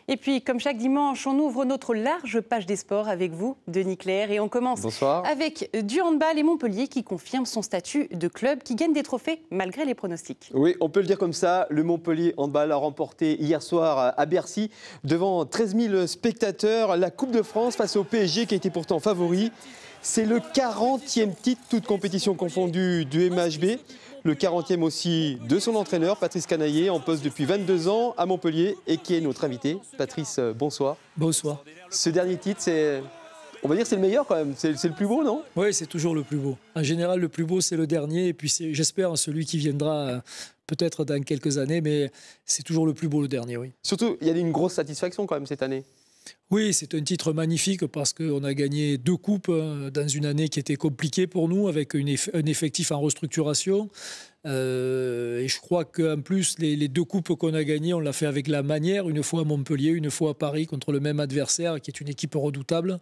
Et puis, comme chaque dimanche, on ouvre notre large page des sports avec vous, Denis Clair. Et on commence avec du handball et Montpellier qui confirme son statut de club qui gagne des trophées malgré les pronostics. Oui, on peut le dire comme ça. Le Montpellier handball a remporté hier soir à Bercy devant 13 000 spectateurs la Coupe de France face au PSG qui était pourtant favori. C'est le 40e titre, toute compétition confondue, du MHB. Le 40e aussi de son entraîneur, Patrice Canaillé, en poste depuis 22 ans à Montpellier et qui est notre invité. Patrice, bonsoir. Bonsoir. Ce dernier titre, on va dire c'est le meilleur quand même, c'est le plus beau, non? Oui, c'est toujours le plus beau. En général, le plus beau, c'est le dernier. Et puis, j'espère, celui qui viendra peut-être dans quelques années. Mais c'est toujours le plus beau, le dernier, oui. Surtout, il y a une grosse satisfaction quand même cette année. Oui, c'est un titre magnifique parce qu'on a gagné 2 coupes dans une année qui était compliquée pour nous, avec un effectif en restructuration. Et je crois qu'en plus, les 2 coupes qu'on a gagnées, on l'a fait avec la manière, une fois à Montpellier, une fois à Paris, contre le même adversaire, qui est une équipe redoutable.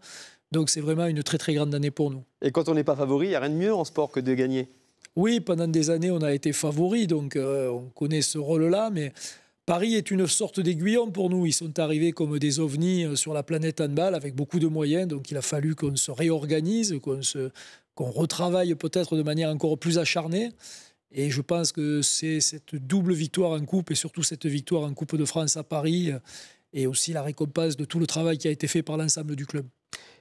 Donc c'est vraiment une très très grande année pour nous. Et quand on n'est pas favori, il n'y a rien de mieux en sport que de gagner. Oui, pendant des années, on a été favori, donc on connaît ce rôle-là, mais Paris est une sorte d'aiguillon pour nous. Ils sont arrivés comme des ovnis sur la planète handball avec beaucoup de moyens. Donc il a fallu qu'on se réorganise, qu'on retravaille peut-être de manière encore plus acharnée. Et je pense que c'est cette double victoire en coupe et surtout cette victoire en Coupe de France à Paris et aussi la récompense de tout le travail qui a été fait par l'ensemble du club.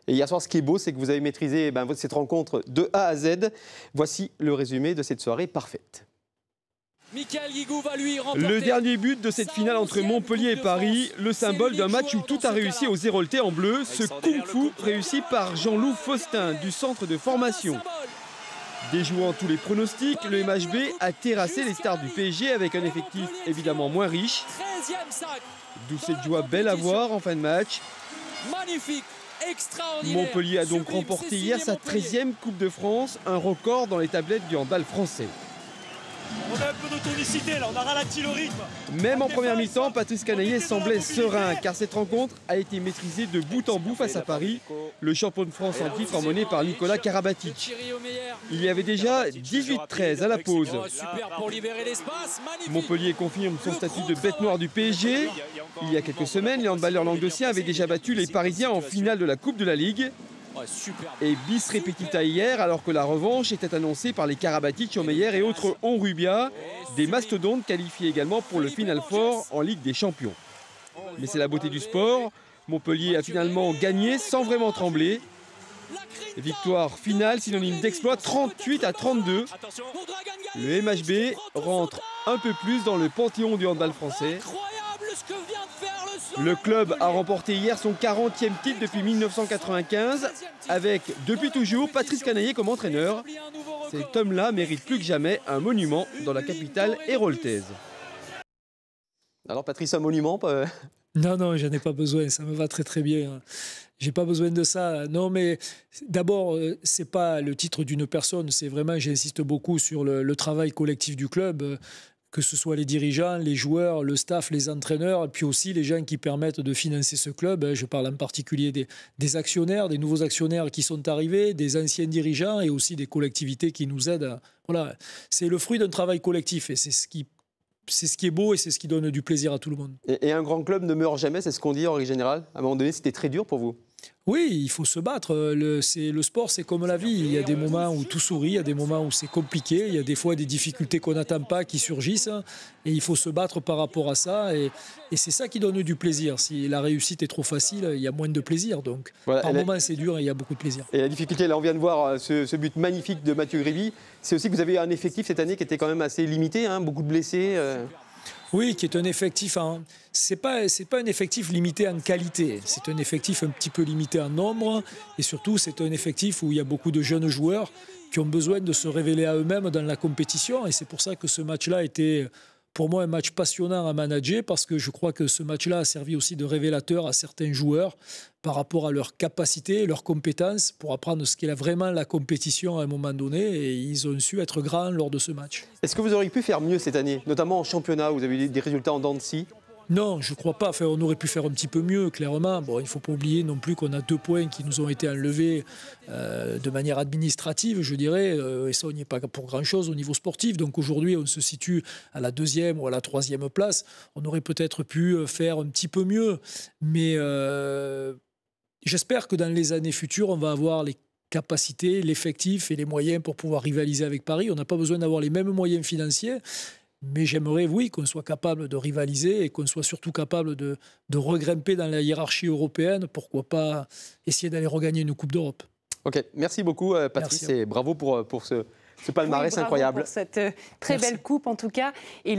Et hier soir, ce qui est beau, c'est que vous avez maîtrisé cette rencontre de A à Z. Voici le résumé de cette soirée parfaite. Le dernier but de cette finale entre Montpellier et Paris, le symbole d'un match où tout a réussi aux Héroltais en bleu, ce kung-fu réussi par Jean-Loup Faustin du centre de formation. Déjouant tous les pronostics, le MHB a terrassé les stars du PSG avec un effectif évidemment moins riche. D'où cette joie belle à voir en fin de match. Montpellier a donc remporté hier sa 13e Coupe de France, un record dans les tablettes du handball français. On a un peu d'autonicité là, on a ralenti le rythme. Même en première mi-temps, Patrice Canaillé semblait serein car cette rencontre a été maîtrisée de bout en bout face à Paris, le champion de France en titre emmené par Nicolas Karabatic. Il y avait déjà 18-13 à la pause. Montpellier confirme son statut de bête noire du PSG. Il y a quelques semaines, les handballeurs languedociens avaient déjà battu les Parisiens en finale de la Coupe de la Ligue. Et bis repetita hier, alors que la revanche était annoncée par les Karabatic, Omeyer et autres Onrubia, des mastodontes qualifiés également pour le Final Four en Ligue des Champions. Mais c'est la beauté du sport. Montpellier a finalement gagné sans vraiment trembler. Victoire finale, synonyme d'exploit, 38-32. Le MHB rentre un peu plus dans le panthéon du handball français. Le club a remporté hier son 40e titre depuis 1995, avec, depuis toujours, Patrice Canaillé comme entraîneur. Cet homme-là mérite plus que jamais un monument dans la capitale héroltaise. Alors Patrice, un monument Non, j'en ai pas besoin, ça me va très très bien. J'ai pas besoin de ça. Non, mais d'abord, c'est pas le titre d'une personne, c'est vraiment, j'insiste beaucoup sur le travail collectif du club. Que ce soit les dirigeants, les joueurs, le staff, les entraîneurs, et puis aussi les gens qui permettent de financer ce club. Je parle en particulier des actionnaires, des nouveaux actionnaires qui sont arrivés, des anciens dirigeants et aussi des collectivités qui nous aident. Voilà, c'est le fruit d'un travail collectif et c'est ce qui est beau et c'est ce qui donne du plaisir à tout le monde. Et un grand club ne meurt jamais, c'est ce qu'on dit en règle générale. À un moment donné, c'était très dur pour vous. Oui, il faut se battre. Le sport, c'est comme la vie. Il y a des moments où tout sourit, il y a des moments où c'est compliqué, il y a des fois des difficultés qu'on n'attend pas qui surgissent. Et il faut se battre par rapport à ça. Et c'est ça qui donne du plaisir. Si la réussite est trop facile, il y a moins de plaisir. Donc, voilà, par moments, c'est dur et il y a beaucoup de plaisir. Et la difficulté, là, on vient de voir ce but magnifique de Mathieu Grévy. C'est aussi que vous avez un effectif cette année qui était quand même assez limité, hein, beaucoup de blessés. Oui, qui est un effectif, c'est pas un effectif limité en qualité, c'est un effectif un petit peu limité en nombre et surtout c'est un effectif où il y a beaucoup de jeunes joueurs qui ont besoin de se révéler à eux-mêmes dans la compétition et c'est pour ça que ce match-là était pour moi un match passionnant à manager parce que je crois que ce match-là a servi aussi de révélateur à certains joueurs par rapport à leurs capacités, leurs compétences pour apprendre ce qu'est vraiment la compétition à un moment donné et ils ont su être grands lors de ce match. Est-ce que vous auriez pu faire mieux cette année, notamment en championnat, où vous avez eu des résultats en dents de scie? Non, je ne crois pas. Enfin, on aurait pu faire un petit peu mieux, clairement. Bon, il ne faut pas oublier non plus qu'on a 2 points qui nous ont été enlevés de manière administrative, je dirais. Et ça, on n'y est pas pour grand-chose au niveau sportif. Donc aujourd'hui, on se situe à la 2e ou à la 3e place. On aurait peut-être pu faire un petit peu mieux. Mais j'espère que dans les années futures, on va avoir les capacités, l'effectif et les moyens pour pouvoir rivaliser avec Paris. On n'a pas besoin d'avoir les mêmes moyens financiers. Mais j'aimerais, oui, qu'on soit capable de rivaliser et qu'on soit surtout capable de regrimper dans la hiérarchie européenne. Pourquoi pas essayer d'aller regagner une Coupe d'Europe. Ok, merci beaucoup Patrice et bravo pour ce palmarès incroyable. Pour cette très belle coupe en tout cas. Et